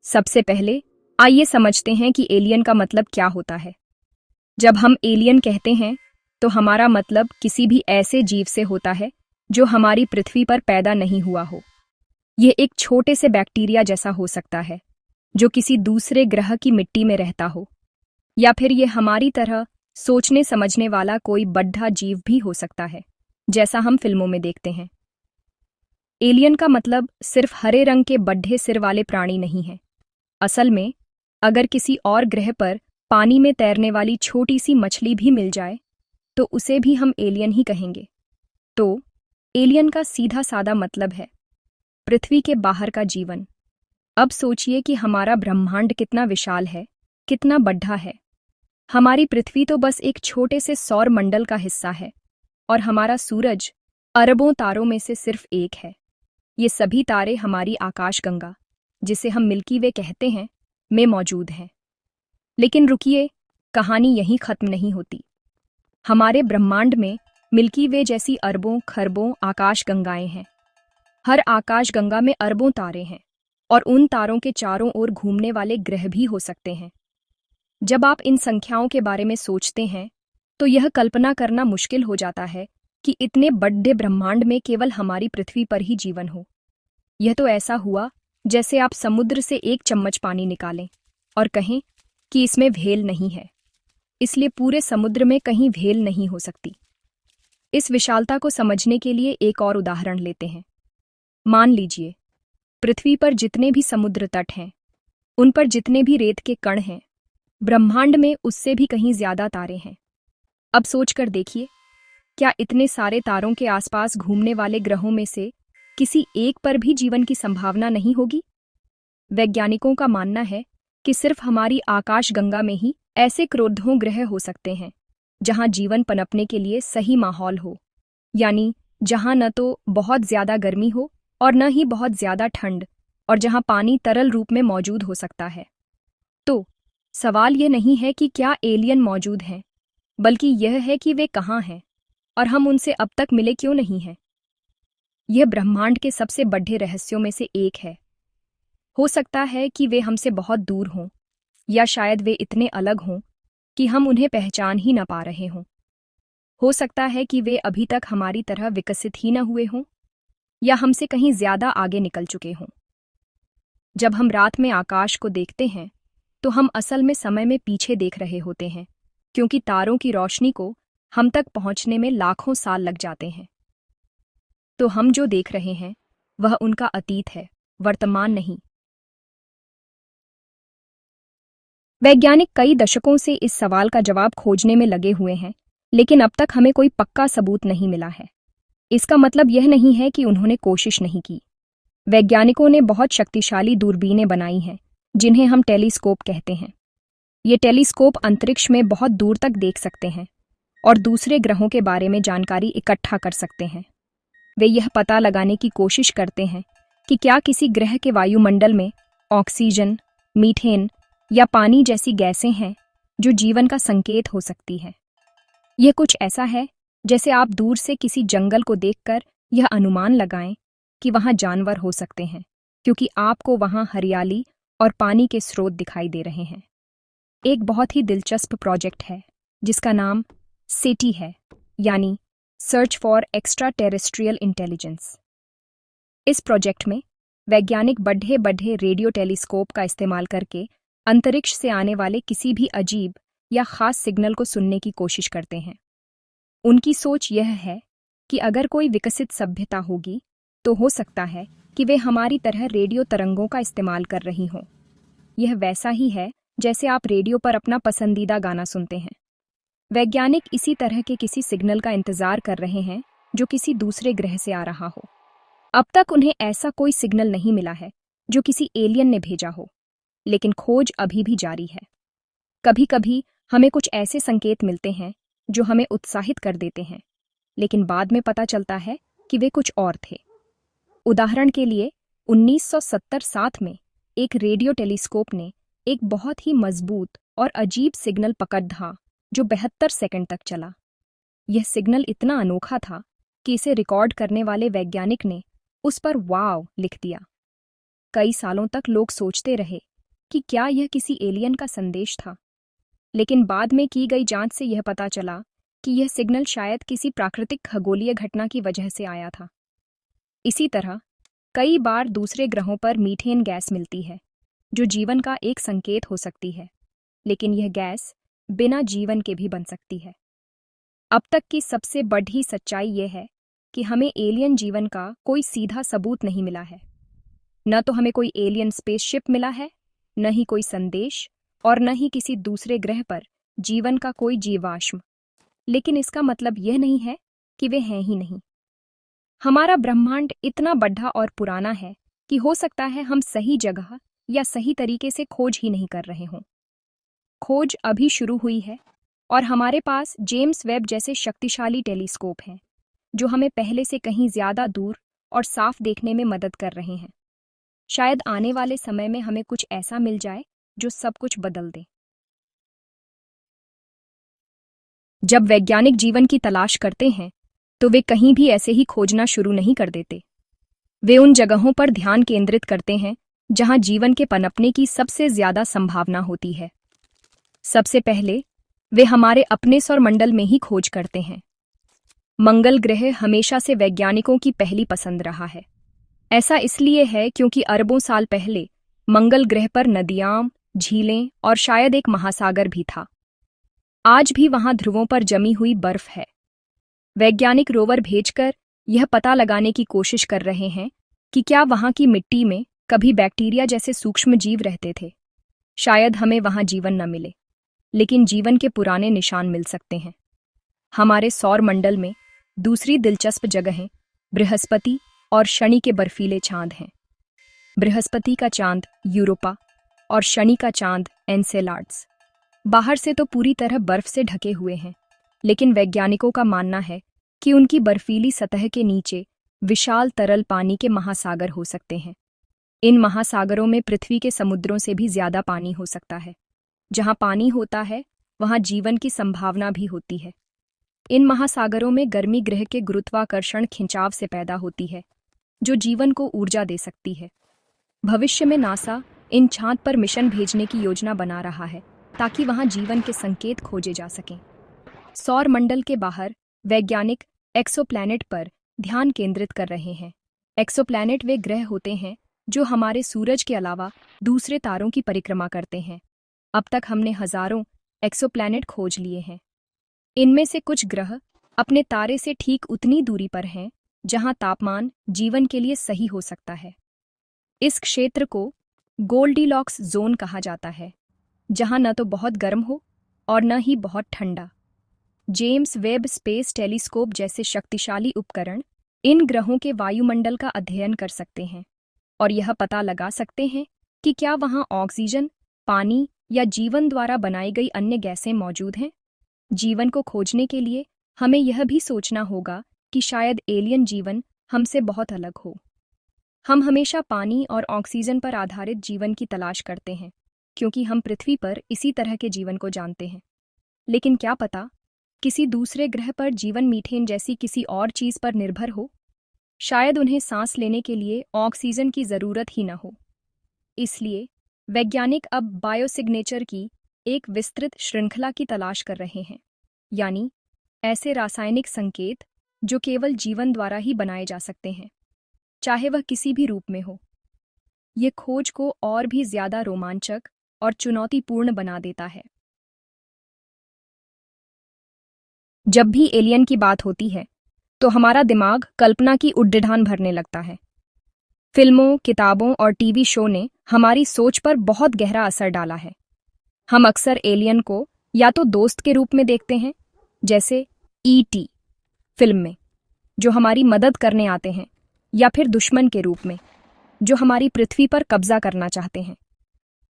सबसे पहले आइए समझते हैं कि एलियन का मतलब क्या होता है। जब हम एलियन कहते हैं तो हमारा मतलब किसी भी ऐसे जीव से होता है जो हमारी पृथ्वी पर पैदा नहीं हुआ हो। यह एक छोटे से बैक्टीरिया जैसा हो सकता है जो किसी दूसरे ग्रह की मिट्टी में रहता हो, या फिर यह हमारी तरह सोचने समझने वाला कोई बड़ा जीव भी हो सकता है, जैसा हम फिल्मों में देखते हैं। एलियन का मतलब सिर्फ हरे रंग के बड्ढे सिर वाले प्राणी नहीं है। असल में अगर किसी और ग्रह पर पानी में तैरने वाली छोटी सी मछली भी मिल जाए तो उसे भी हम एलियन ही कहेंगे। तो एलियन का सीधा सादा मतलब है पृथ्वी के बाहर का जीवन। अब सोचिए कि हमारा ब्रह्मांड कितना विशाल है, कितना बड़ा है। हमारी पृथ्वी तो बस एक छोटे से सौर मंडल का हिस्सा है और हमारा सूरज अरबों तारों में से सिर्फ एक है। ये सभी तारे हमारी आकाशगंगा, जिसे हम मिल्की वे कहते हैं, में मौजूद हैं। लेकिन रुकिए, कहानी यहीं खत्म नहीं होती। हमारे ब्रह्मांड में मिल्की वे जैसी अरबों खरबों आकाशगंगाएं हैं। हर आकाशगंगा में अरबों तारे हैं और उन तारों के चारों ओर घूमने वाले ग्रह भी हो सकते हैं। जब आप इन संख्याओं के बारे में सोचते हैं तो यह कल्पना करना मुश्किल हो जाता है कि इतने बड़े ब्रह्मांड में केवल हमारी पृथ्वी पर ही जीवन हो। यह तो ऐसा हुआ जैसे आप समुद्र से एक चम्मच पानी निकालें और कहें कि इसमें भेल नहीं है, इसलिए पूरे समुद्र में कहीं भेल नहीं हो सकती। इस विशालता को समझने के लिए एक और उदाहरण लेते हैं। मान लीजिए पृथ्वी पर जितने भी समुद्र तट हैं, उन पर जितने भी रेत के कण हैं, ब्रह्मांड में उससे भी कहीं ज्यादा तारे हैं। अब सोचकर देखिए, क्या इतने सारे तारों के आसपास घूमने वाले ग्रहों में से किसी एक पर भी जीवन की संभावना नहीं होगी? वैज्ञानिकों का मानना है कि सिर्फ हमारी आकाशगंगा में ही ऐसे करोड़ों ग्रह हो सकते हैं जहां जीवन पनपने के लिए सही माहौल हो, यानी जहां न तो बहुत ज्यादा गर्मी हो और न ही बहुत ज्यादा ठंड, और जहां पानी तरल रूप में मौजूद हो सकता है। तो सवाल यह नहीं है कि क्या एलियन मौजूद हैं, बल्कि यह है कि वे कहाँ हैं और हम उनसे अब तक मिले क्यों नहीं हैं। यह ब्रह्मांड के सबसे बड़े रहस्यों में से एक है। हो सकता है कि वे हमसे बहुत दूर हों, या शायद वे इतने अलग हों कि हम उन्हें पहचान ही न पा रहे हों। हो सकता है कि वे अभी तक हमारी तरह विकसित ही न हुए हों, या हमसे कहीं ज्यादा आगे निकल चुके हों। जब हम रात में आकाश को देखते हैं तो हम असल में समय में पीछे देख रहे होते हैं, क्योंकि तारों की रोशनी को हम तक पहुंचने में लाखों साल लग जाते हैं। तो हम जो देख रहे हैं वह उनका अतीत है, वर्तमान नहीं। वैज्ञानिक कई दशकों से इस सवाल का जवाब खोजने में लगे हुए हैं, लेकिन अब तक हमें कोई पक्का सबूत नहीं मिला है। इसका मतलब यह नहीं है कि उन्होंने कोशिश नहीं की। वैज्ञानिकों ने बहुत शक्तिशाली दूरबीनें बनाई हैं, जिन्हें हम टेलीस्कोप कहते हैं। ये टेलीस्कोप अंतरिक्ष में बहुत दूर तक देख सकते हैं और दूसरे ग्रहों के बारे में जानकारी इकट्ठा कर सकते हैं। वे यह पता लगाने की कोशिश करते हैं कि क्या किसी ग्रह के वायुमंडल में ऑक्सीजन, मीथेन या पानी जैसी गैसें हैं जो जीवन का संकेत हो सकती है। यह कुछ ऐसा है जैसे आप दूर से किसी जंगल को देखकर यह अनुमान लगाएं कि वहां जानवर हो सकते हैं, क्योंकि आपको वहां हरियाली और पानी के स्रोत दिखाई दे रहे हैं। एक बहुत ही दिलचस्प प्रोजेक्ट है जिसका नाम सेटी है, यानी search for extra terrestrial intelligence. इस प्रोजेक्ट में वैज्ञानिक बड़े बड़े रेडियो टेलीस्कोप का इस्तेमाल करके अंतरिक्ष से आने वाले किसी भी अजीब या खास सिग्नल को सुनने की कोशिश करते हैं। उनकी सोच यह है कि अगर कोई विकसित सभ्यता होगी तो हो सकता है कि वे हमारी तरह रेडियो तरंगों का इस्तेमाल कर रही हों। यह वैसा ही है जैसे आप रेडियो पर अपना पसंदीदा गाना सुनते हैं। वैज्ञानिक इसी तरह के किसी सिग्नल का इंतजार कर रहे हैं जो किसी दूसरे ग्रह से आ रहा हो। अब तक उन्हें ऐसा कोई सिग्नल नहीं मिला है जो किसी एलियन ने भेजा हो, लेकिन खोज अभी भी जारी है। कभी कभी हमें कुछ ऐसे संकेत मिलते हैं जो हमें उत्साहित कर देते हैं, लेकिन बाद में पता चलता है कि वे कुछ और थे। उदाहरण के लिए 1970 में एक रेडियो टेलीस्कोप ने एक बहुत ही मजबूत और अजीब सिग्नल पकड़ था जो 72 सेकंड तक चला। यह सिग्नल इतना अनोखा था कि इसे रिकॉर्ड करने वाले वैज्ञानिक ने उस पर वाव लिख दिया। कई सालों तक लोग सोचते रहे कि क्या यह किसी एलियन का संदेश था, लेकिन बाद में की गई जांच से यह पता चला कि यह सिग्नल शायद किसी प्राकृतिक खगोलीय घटना की वजह से आया था। इसी तरह कई बार दूसरे ग्रहों पर मीथेन गैस मिलती है, जो जीवन का एक संकेत हो सकती है, लेकिन यह गैस बिना जीवन के भी बन सकती है। अब तक की सबसे बड़ी सच्चाई यह है कि हमें एलियन जीवन का कोई सीधा सबूत नहीं मिला है। न तो हमें कोई एलियन स्पेसशिप मिला है, न ही कोई संदेश, और न ही किसी दूसरे ग्रह पर जीवन का कोई जीवाश्म। लेकिन इसका मतलब यह नहीं है कि वे हैं ही नहीं। हमारा ब्रह्मांड इतना बड़ा और पुराना है कि हो सकता है हम सही जगह या सही तरीके से खोज ही नहीं कर रहे हों। खोज अभी शुरू हुई है और हमारे पास जेम्स वेब जैसे शक्तिशाली टेलीस्कोप हैं, जो हमें पहले से कहीं ज्यादा दूर और साफ देखने में मदद कर रहे हैं। शायद आने वाले समय में हमें कुछ ऐसा मिल जाए जो सब कुछ बदल दे। जब वैज्ञानिक जीवन की तलाश करते हैं, तो वे कहीं भी ऐसे ही खोजना शुरू नहीं कर देते। वे उन जगहों पर ध्यान केंद्रित करते हैं जहां जीवन के पनपने की सबसे ज्यादा संभावना होती है। सबसे पहले वे हमारे अपने सौरमंडल में ही खोज करते हैं। मंगल ग्रह हमेशा से वैज्ञानिकों की पहली पसंद रहा है। ऐसा इसलिए है क्योंकि अरबों साल पहले मंगल ग्रह पर नदियां, झीलें और शायद एक महासागर भी था। आज भी वहां ध्रुवों पर जमी हुई बर्फ है। वैज्ञानिक रोवर भेजकर यह पता लगाने की कोशिश कर रहे हैं कि क्या वहां की मिट्टी में कभी बैक्टीरिया जैसे सूक्ष्म जीव रहते थे। शायद हमें वहां जीवन न मिले, लेकिन जीवन के पुराने निशान मिल सकते हैं। हमारे सौर मंडल में दूसरी दिलचस्प जगहें बृहस्पति और शनि के बर्फीले चांद हैं। बृहस्पति का चांद यूरोपा और शनि का चांद एनसेलाड्स बाहर से तो पूरी तरह बर्फ से ढके हुए हैं, लेकिन वैज्ञानिकों का मानना है कि उनकी बर्फीली सतह के नीचे विशाल तरल पानी के महासागर हो सकते हैं। इन महासागरों में पृथ्वी के समुद्रों से भी ज्यादा पानी हो सकता है। जहां पानी होता है, वहां जीवन की संभावना भी होती है। इन महासागरों में गर्मी ग्रह के गुरुत्वाकर्षण खिंचाव से पैदा होती है, जो जीवन को ऊर्जा दे सकती है। भविष्य में नासा इन चांद पर मिशन भेजने की योजना बना रहा है ताकि वहां जीवन के संकेत खोजे जा सकें। सौर मंडल के बाहर वैज्ञानिक एक्सोप्लैनेट पर ध्यान केंद्रित कर रहे हैं। एक्सोप्लैनेट वे ग्रह होते हैं जो हमारे सूरज के अलावा दूसरे तारों की परिक्रमा करते हैं। अब तक हमने हजारों एक्सोप्लैनेट खोज लिए हैं। इनमें से कुछ ग्रह अपने तारे से ठीक उतनी दूरी पर हैं जहां तापमान जीवन के लिए सही हो सकता है। इस क्षेत्र को गोल्डीलॉक्स जोन कहा जाता है, जहां न तो बहुत गर्म हो और न ही बहुत ठंडा। जेम्स वेब स्पेस टेलीस्कोप जैसे शक्तिशाली उपकरण इन ग्रहों के वायुमंडल का अध्ययन कर सकते हैं और यह पता लगा सकते हैं कि क्या वहां ऑक्सीजन, पानी या जीवन द्वारा बनाई गई अन्य गैसें मौजूद हैं। जीवन को खोजने के लिए हमें यह भी सोचना होगा कि शायद एलियन जीवन हमसे बहुत अलग हो। हम हमेशा पानी और ऑक्सीजन पर आधारित जीवन की तलाश करते हैं, क्योंकि हम पृथ्वी पर इसी तरह के जीवन को जानते हैं। लेकिन क्या पता किसी दूसरे ग्रह पर जीवन मीथेन जैसी किसी और चीज पर निर्भर हो। शायद उन्हें सांस लेने के लिए ऑक्सीजन की जरूरत ही न हो। इसलिए वैज्ञानिक अब बायोसिग्नेचर की एक विस्तृत श्रृंखला की तलाश कर रहे हैं, यानी ऐसे रासायनिक संकेत जो केवल जीवन द्वारा ही बनाए जा सकते हैं, चाहे वह किसी भी रूप में हो। ये खोज को और भी ज्यादा रोमांचक और चुनौतीपूर्ण बना देता है। जब भी एलियन की बात होती है, तो हमारा दिमाग कल्पना की उड्डाण भरने लगता है। फिल्मों, किताबों और टीवी शो ने हमारी सोच पर बहुत गहरा असर डाला है। हम अक्सर एलियन को या तो दोस्त के रूप में देखते हैं, जैसे ईटी फिल्म में, जो हमारी मदद करने आते हैं, या फिर दुश्मन के रूप में, जो हमारी पृथ्वी पर कब्जा करना चाहते हैं।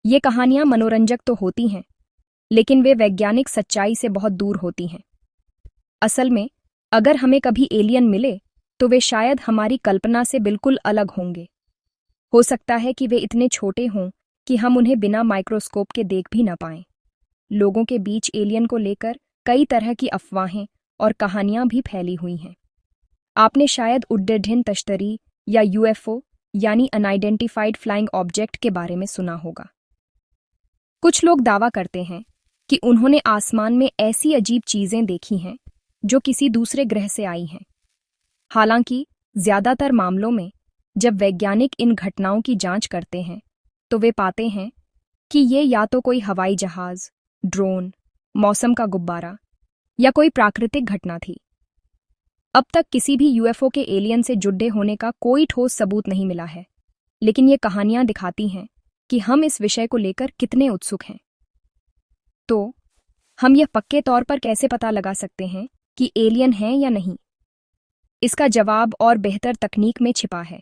ये कहानियां मनोरंजक तो होती हैं, लेकिन वे वैज्ञानिक सच्चाई से बहुत दूर होती हैं। असल में अगर हमें कभी एलियन मिले, तो वे शायद हमारी कल्पना से बिल्कुल अलग होंगे। हो सकता है कि वे इतने छोटे हों कि हम उन्हें बिना माइक्रोस्कोप के देख भी न पाएं। लोगों के बीच एलियन को लेकर कई तरह की अफवाहें और कहानियां भी फैली हुई हैं। आपने शायद उड्डयन तश्तरी या यूएफओ यानी अनआइडेंटिफाइड फ्लाइंग ऑब्जेक्ट के बारे में सुना होगा। कुछ लोग दावा करते हैं कि उन्होंने आसमान में ऐसी अजीब चीजें देखी हैं जो किसी दूसरे ग्रह से आई हैं। हालांकि ज्यादातर मामलों में जब वैज्ञानिक इन घटनाओं की जांच करते हैं तो वे पाते हैं कि ये या तो कोई हवाई जहाज, ड्रोन, मौसम का गुब्बारा या कोई प्राकृतिक घटना थी। अब तक किसी भी यूएफओ के एलियन से जुड़े होने का कोई ठोस सबूत नहीं मिला है, लेकिन ये कहानियां दिखाती हैं कि हम इस विषय को लेकर कितने उत्सुक हैं। तो हम यह पक्के तौर पर कैसे पता लगा सकते हैं कि एलियन हैं या नहीं? इसका जवाब और बेहतर तकनीक में छिपा है।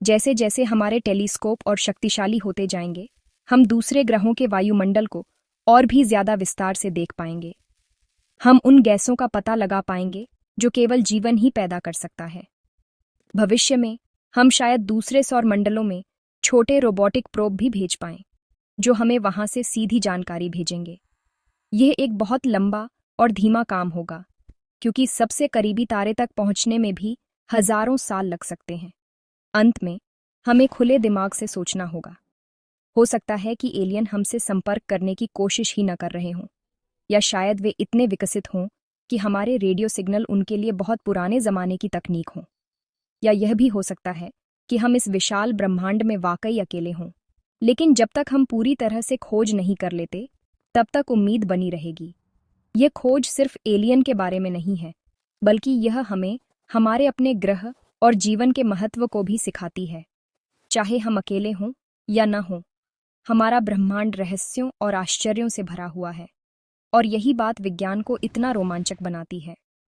जैसे जैसे हमारे टेलीस्कोप और शक्तिशाली होते जाएंगे, हम दूसरे ग्रहों के वायुमंडल को और भी ज्यादा विस्तार से देख पाएंगे। हम उन गैसों का पता लगा पाएंगे जो केवल जीवन ही पैदा कर सकता है। भविष्य में हम शायद दूसरे सौर मंडलों में छोटे रोबोटिक प्रोब भी भेज पाएं, जो हमें वहां से सीधी जानकारी भेजेंगे। यह एक बहुत लंबा और धीमा काम होगा, क्योंकि सबसे करीबी तारे तक पहुंचने में भी हजारों साल लग सकते हैं। अंत में हमें खुले दिमाग से सोचना होगा। हो सकता है कि एलियन हमसे संपर्क करने की कोशिश ही न कर रहे हों, या शायद वे इतने विकसित हों कि हमारे रेडियो सिग्नल उनके लिए बहुत पुराने जमाने की तकनीक हों। या यह भी हो सकता है कि हम इस विशाल ब्रह्मांड में वाकई अकेले हों, लेकिन जब तक हम पूरी तरह से खोज नहीं कर लेते, तब तक उम्मीद बनी रहेगी। यह खोज सिर्फ एलियन के बारे में नहीं है, बल्कि यह हमें हमारे अपने ग्रह और जीवन के महत्व को भी सिखाती है। चाहे हम अकेले हों या न हों, हमारा ब्रह्मांड रहस्यों और आश्चर्यों से भरा हुआ है, और यही बात विज्ञान को इतना रोमांचक बनाती है।